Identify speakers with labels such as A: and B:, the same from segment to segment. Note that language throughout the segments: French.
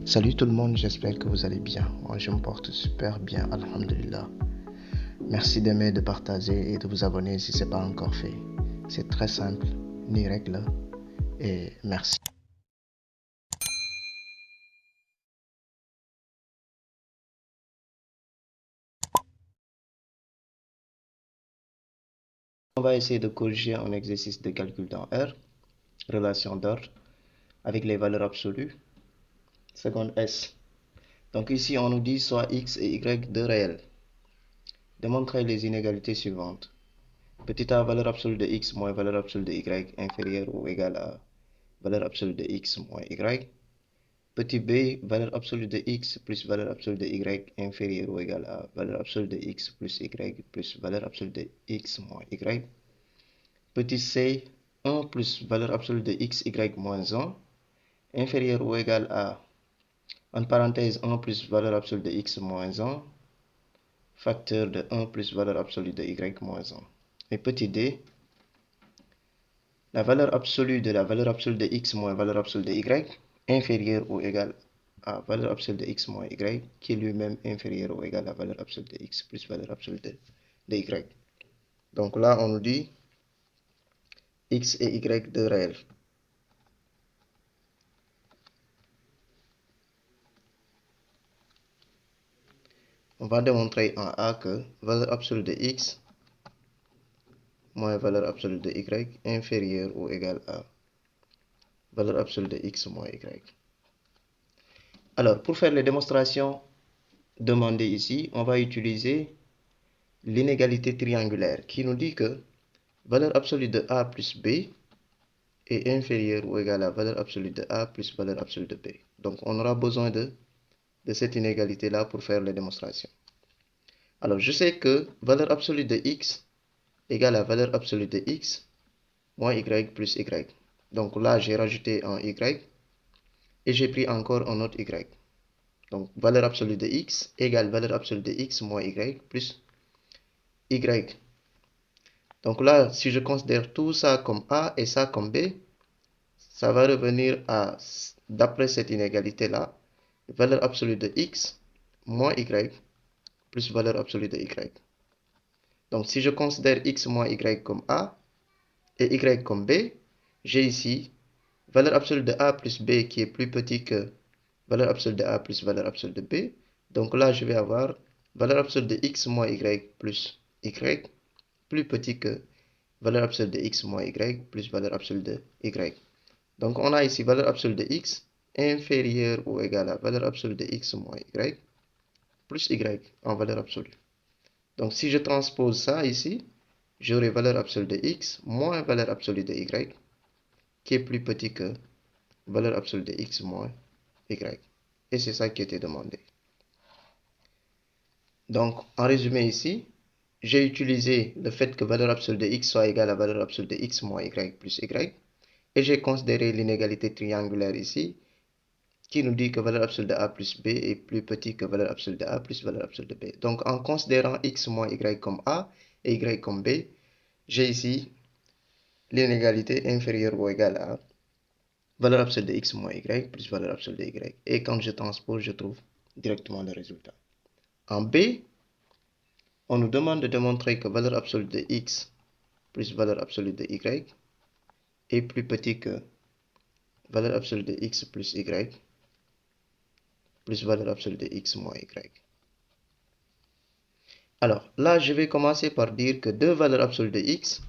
A: Salut tout le monde, j'espère que vous allez bien. Moi, je me porte super bien, alhamdulillah. Merci d'aimer, de partager et de vous abonner si ce n'est pas encore fait. C'est très simple, ni règle, et merci. On va essayer de corriger un exercice de calcul dans R, relation d'ordre, avec les valeurs absolues, seconde S. Donc ici, on nous dit soit X et Y deux réels. Démontrez les inégalités suivantes. Petit a, valeur absolue de X moins valeur absolue de Y inférieure ou égale à valeur absolue de X moins Y. Petit b, valeur absolue de X plus valeur absolue de Y inférieure ou égale à valeur absolue de X plus Y plus valeur absolue de X moins Y. Petit c, 1 plus valeur absolue de X, Y moins 1 inférieur ou égal à, en parenthèse, 1 plus valeur absolue de X moins 1 facteur de 1 plus valeur absolue de Y moins 1. Et petit d, la valeur absolue de la valeur absolue de X moins valeur absolue de Y inférieure ou égale à valeur absolue de X moins Y, qui est lui-même inférieur ou égal à valeur absolue de X plus valeur absolue de Y. Donc là, on nous dit X et Y deux réels. On va démontrer en A que valeur absolue de X moins valeur absolue de Y inférieure ou égale à valeur absolue de X moins Y. Alors, pour faire les démonstrations demandées ici, on va utiliser l'inégalité triangulaire qui nous dit que valeur absolue de A plus B est inférieure ou égale à valeur absolue de A plus valeur absolue de B. Donc, on aura besoin de cette inégalité-là pour faire les démonstrations. Alors, je sais que valeur absolue de X égale à valeur absolue de X moins Y plus Y. Donc là, j'ai rajouté un Y et j'ai pris encore un autre Y. Donc, valeur absolue de X égale valeur absolue de X moins Y plus Y. Donc là, si je considère tout ça comme A et ça comme B, ça va revenir à, d'après cette inégalité-là, valeur absolue de X moins Y plus valeur absolue de Y. Donc si je considère X moins Y comme A et Y comme B, j'ai ici valeur absolue de A plus B qui est plus petit que valeur absolue de A plus valeur absolue de B. Donc là, je vais avoir valeur absolue de X moins Y plus Y plus petit que valeur absolue de X moins Y plus valeur absolue de Y. Donc on a ici valeur absolue de X inférieure ou égale à valeur absolue de X moins Y plus Y en valeur absolue. Donc si je transpose ça ici, j'aurai valeur absolue de X moins valeur absolue de Y qui est plus petit que valeur absolue de X moins Y. Et c'est ça qui était demandé. Donc en résumé ici, j'ai utilisé le fait que valeur absolue de X soit égale à valeur absolue de X moins Y plus Y. Et j'ai considéré l'inégalité triangulaire ici qui nous dit que valeur absolue de A plus B est plus petit que valeur absolue de A plus valeur absolue de B. Donc en considérant X moins Y comme A et Y comme B, j'ai ici l'inégalité inférieure ou égale à valeur absolue de X moins Y plus valeur absolue de Y. Et quand je transpose, je trouve directement le résultat. En B, on nous demande de démontrer que valeur absolue de X plus valeur absolue de Y est plus petit que valeur absolue de X plus Y plus valeur absolue de X moins Y. Alors là, je vais commencer par dire que deux valeurs absolues de X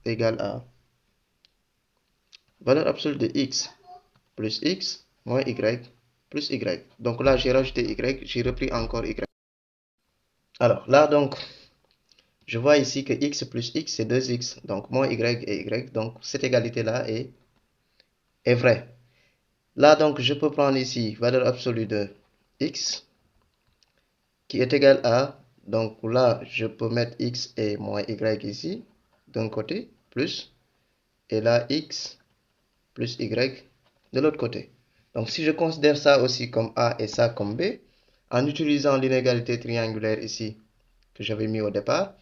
A: égale à valeur absolue de X plus X moins Y plus Y. Donc là, j'ai rajouté Y, j'ai repris encore Y. Alors là, donc, je vois ici que X plus X, c'est 2X. Donc, moins Y et Y. Donc, cette égalité-là est vraie. Là, donc, je peux prendre ici valeur absolue de X qui est égale à, donc là, je peux mettre X et moins Y ici, d'un côté, plus, et là, X plus Y de l'autre côté. Donc, si je considère ça aussi comme A et ça comme B, en utilisant l'inégalité triangulaire ici que j'avais mis au départ,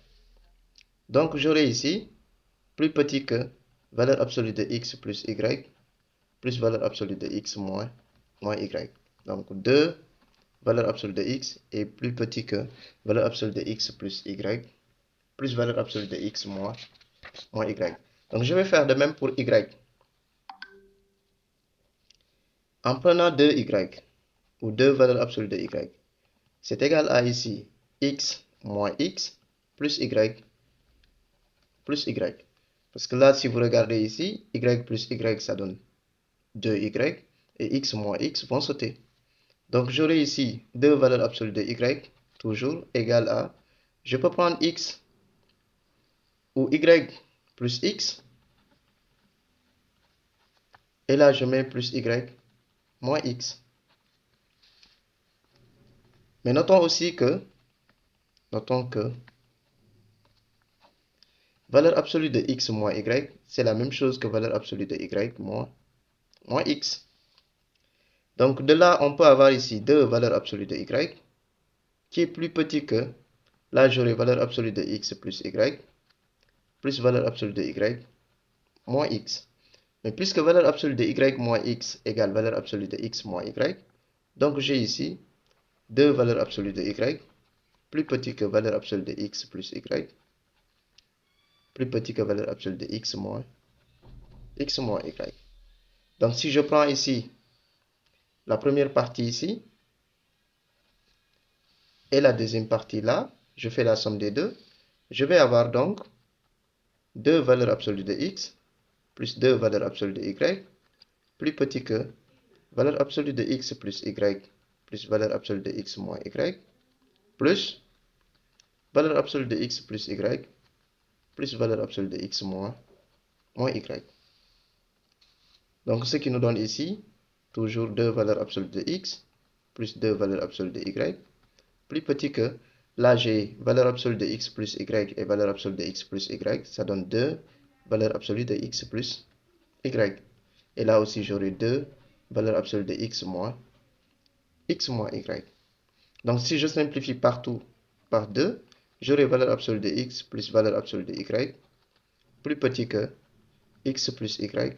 A: donc j'aurai ici plus petit que valeur absolue de X plus Y plus valeur absolue de X moins Y. Donc 2, valeur absolue de x est plus petit que valeur absolue de x plus y, plus valeur absolue de x moins y. Donc je vais faire de même pour y. En prenant 2y, ou 2 valeurs absolues de y, c'est égal à ici x moins x plus y plus y. Parce que là, si vous regardez ici, y plus y, ça donne 2y, et x moins x vont sauter. Donc j'aurai ici 2 valeurs absolues de y, toujours égale à, je peux prendre x ou y plus x, et là je mets plus y moins x. Mais notons que valeur absolue de x moins y, c'est la même chose que valeur absolue de y moins x. Donc de là, on peut avoir ici 2 valeurs absolues de y, qui est plus petit que, là j'aurai valeur absolue de x plus y, plus valeur absolue de y moins x. Mais puisque valeur absolue de y moins x égale valeur absolue de x moins y, donc j'ai ici 2 valeurs absolues de y, plus petit que valeur absolue de x plus y, plus petit que valeur absolue de x moins y. Donc si je prends ici la première partie ici, et la deuxième partie là, je fais la somme des deux, je vais avoir donc 2 valeurs absolues de x plus 2 valeurs absolues de y plus petit que valeur absolue de x plus y plus valeur absolue de x moins y plus valeur absolue de x plus y plus valeur absolue de x moins y. Donc ce qui nous donne ici, toujours 2 valeurs absolues de x plus 2 valeurs absolues de y plus petit que, là j'ai valeur absolue de x plus y et valeur absolue de x plus y, ça donne 2 valeurs absolues de x plus y. Et là aussi j'aurai 2 valeurs absolues de x moins y. Donc si je simplifie partout par 2, j'aurai valeur absolue de x plus valeur absolue de y plus petit que x plus y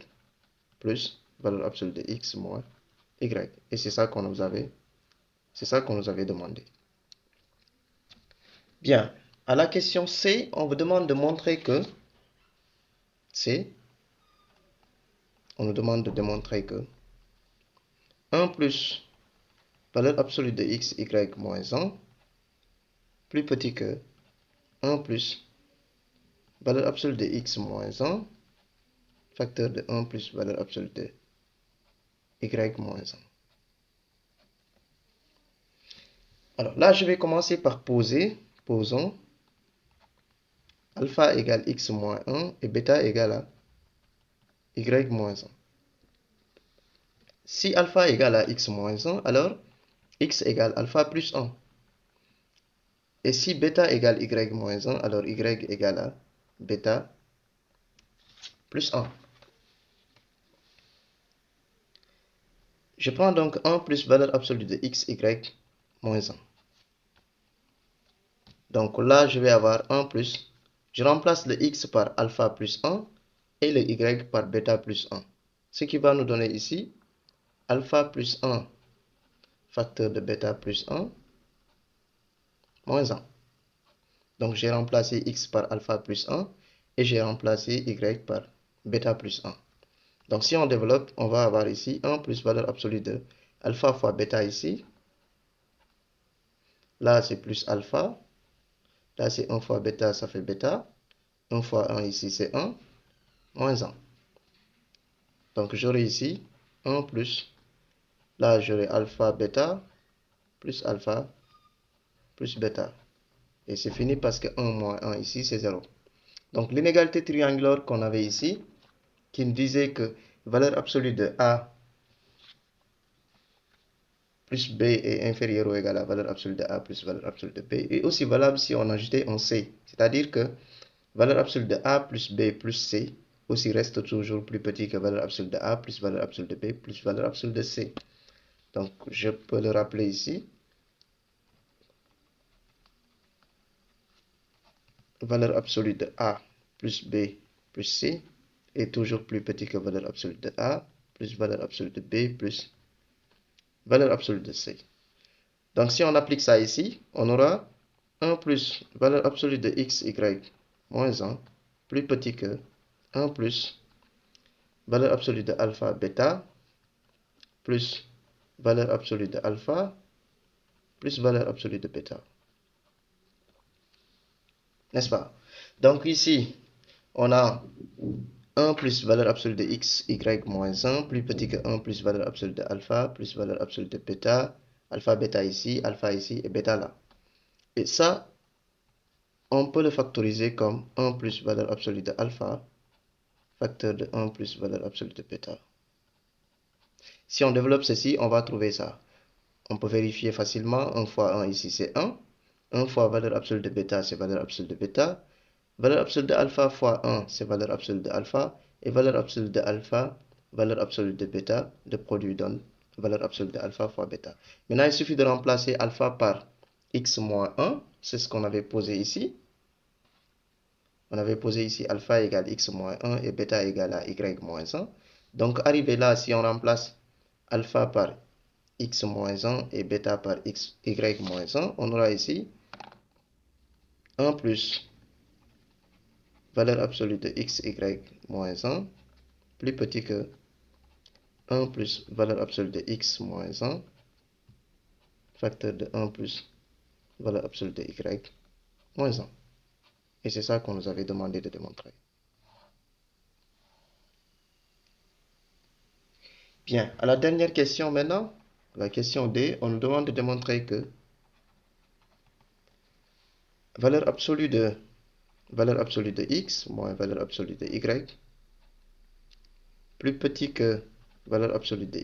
A: plus valeur absolue de x moins y. Et c'est ça qu'on nous avait demandé. Bien, à la question C, on vous demande de montrer que on nous demande de démontrer que 1 plus valeur absolue de x, y moins 1 plus petit que 1 plus valeur absolue de x moins 1 facteur de 1 plus valeur absolue de y moins 1. Alors là, je vais commencer par posons alpha égale x moins 1 et bêta égale à y moins 1. Si alpha égale à x moins 1, alors x égale alpha plus 1. Et si bêta égale y moins 1, alors y égale à bêta plus 1. Je prends donc 1 plus valeur absolue de x, y moins 1. Donc là, je vais avoir 1 plus, je remplace le x par alpha plus 1 et le y par bêta plus 1. Ce qui va nous donner ici alpha plus 1 facteur de bêta plus 1 moins 1. Donc j'ai remplacé x par alpha plus 1 et j'ai remplacé y par bêta plus 1. Donc si on développe, on va avoir ici 1 plus valeur absolue de alpha fois bêta ici. Là c'est plus alpha. Là c'est 1 fois bêta, ça fait bêta. 1 fois 1 ici c'est 1, moins 1. Donc j'aurai ici 1 plus, là j'aurai alpha bêta plus alpha plus bêta. Et c'est fini parce que 1 moins 1 ici c'est 0. Donc l'inégalité triangulaire qu'on avait ici, qui nous disait que valeur absolue de A plus B est inférieure ou égale à valeur absolue de A plus valeur absolue de B, est aussi valable si on ajoutait un C. C'est-à-dire que valeur absolue de A plus B plus C aussi reste toujours plus petit que valeur absolue de A plus valeur absolue de B plus valeur absolue de C. Donc je peux le rappeler ici. Valeur absolue de A plus B plus C est toujours plus petit que valeur absolue de A plus valeur absolue de B plus valeur absolue de C. Donc si on applique ça ici, on aura 1 plus valeur absolue de x, y, moins 1, plus petit que 1 plus valeur absolue de alpha, bêta, plus valeur absolue de alpha, plus valeur absolue de bêta. N'est-ce pas? Donc ici, on a 1 plus valeur absolue de x, y, moins 1, plus petit que 1 plus valeur absolue de alpha, plus valeur absolue de bêta, alpha, bêta ici et bêta là. Et ça, on peut le factoriser comme 1 plus valeur absolue de alpha, facteur de 1 plus valeur absolue de bêta. Si on développe ceci, on va trouver ça. On peut vérifier facilement. 1 fois 1 ici, c'est 1. 1 fois valeur absolue de bêta, c'est valeur absolue de bêta. Valeur absolue de alpha fois 1, c'est valeur absolue de alpha. Et valeur absolue de alpha, valeur absolue de bêta, le produit donne valeur absolue de alpha fois bêta. Maintenant, il suffit de remplacer alpha par x moins 1. C'est ce qu'on avait posé ici. On avait posé ici alpha égale x moins 1 et bêta égale à y moins 1. Donc, arrivé là, si on remplace alpha par x moins 1 et bêta par y moins 1, on aura ici 1 plus valeur absolue de x, y moins 1, plus petit que 1 plus valeur absolue de x moins 1, facteur de 1 plus valeur absolue de y moins 1. Et c'est ça qu'on nous avait demandé de démontrer. Bien, à la dernière question maintenant, la question D, on nous demande de démontrer que valeur absolue de x moins valeur absolue de y plus petit que valeur absolue de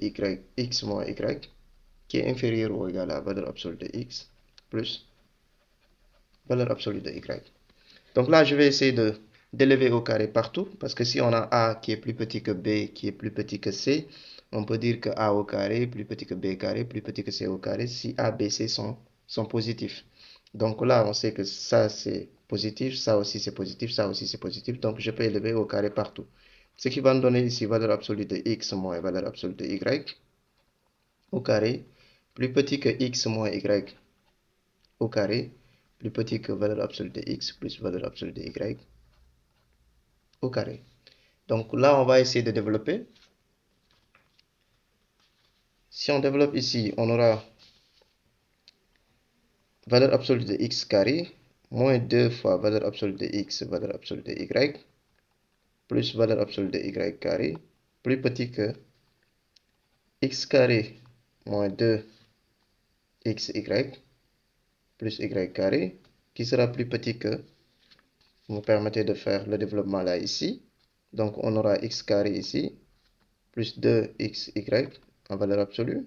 A: x moins y qui est inférieur ou égal à valeur absolue de x plus valeur absolue de y. Donc là, je vais essayer d'élever au carré partout parce que si on a a qui est plus petit que b qui est plus petit que c, on peut dire que a au carré plus petit que b carré plus petit que c au carré si a, b, c sont positifs. Donc là, on sait que ça c'est positif, ça aussi c'est positif, ça aussi c'est positif. Donc je peux élever au carré partout. Ce qui va nous donner ici valeur absolue de x moins valeur absolue de y au carré plus petit que x moins y au carré plus petit que valeur absolue de x plus valeur absolue de y au carré. Donc là, on va essayer de développer. Si on développe ici, on aura valeur absolue de x carré moins 2 fois valeur absolue de x valeur absolue de y plus valeur absolue de y carré plus petit que x carré moins 2 xy plus y carré qui sera plus petit que, vous me permettez de faire le développement là ici. Donc on aura x carré ici plus 2xy en valeur absolue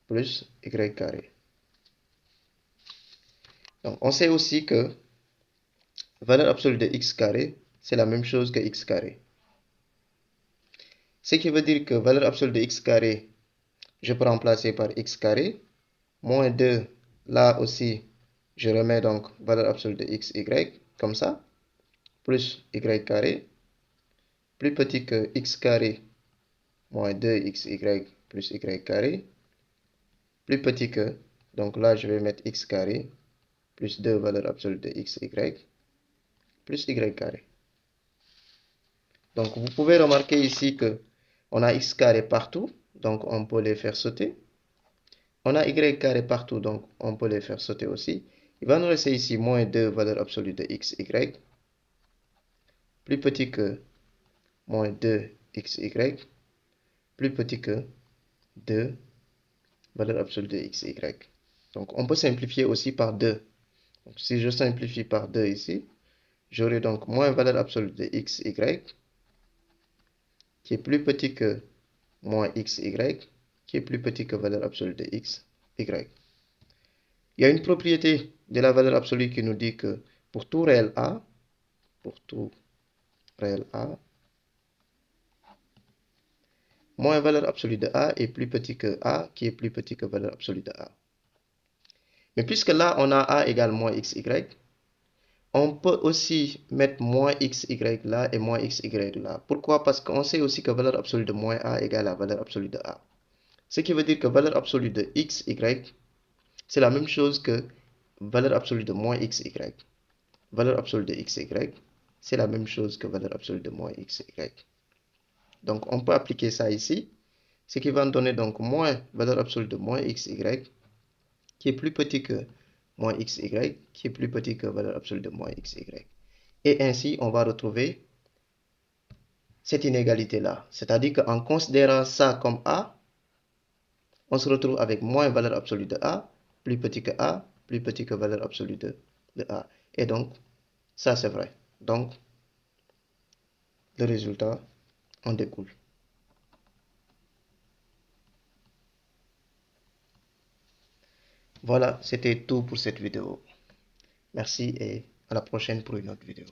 A: plus y carré. Donc on sait aussi que valeur absolue de x carré, c'est la même chose que x carré. Ce qui veut dire que valeur absolue de x carré, je peux remplacer par x carré, moins 2, là aussi, je remets donc valeur absolue de x, y, comme ça, plus y carré, plus petit que x carré, moins 2xy plus y carré, plus petit que, donc là, je vais mettre x carré, plus 2 valeur absolue de xy, plus y carré. Donc, vous pouvez remarquer ici que on a x carré partout, donc on peut les faire sauter. On a y carré partout, donc on peut les faire sauter aussi. Il va nous rester ici moins 2 valeur absolue de x, y, plus petit que moins 2xy, plus petit que 2 valeur absolue de x, y. Donc on peut simplifier aussi par 2. Donc, si je simplifie par 2 ici, j'aurai donc moins valeur absolue de x, y, qui est plus petit que moins xy, qui est plus petit que valeur absolue de x, y. Il y a une propriété de la valeur absolue qui nous dit que pour tout réel a, moins valeur absolue de a est plus petit que a, qui est plus petit que valeur absolue de a. Mais puisque là, on a a égale moins xy, on peut aussi mettre moins xy là et moins xy là. Pourquoi? Parce qu'on sait aussi que valeur absolue de moins a égale à valeur absolue de a. Ce qui veut dire que valeur absolue de x, y, c'est la même chose que valeur absolue de moins x, y. Valeur absolue de x, y, c'est la même chose que valeur absolue de moins x, y. Donc, on peut appliquer ça ici, ce qui va nous donner donc moins valeur absolue de moins x, y, qui est plus petit que moins x, y, qui est plus petit que valeur absolue de moins x, y. Et ainsi, on va retrouver cette inégalité-là. C'est-à-dire qu'en considérant ça comme a, on se retrouve avec moins valeur absolue de a, plus petit que a, plus petit que valeur absolue de a. Et donc, ça c'est vrai. Donc, le résultat en découle. Voilà, c'était tout pour cette vidéo. Merci et à la prochaine pour une autre vidéo.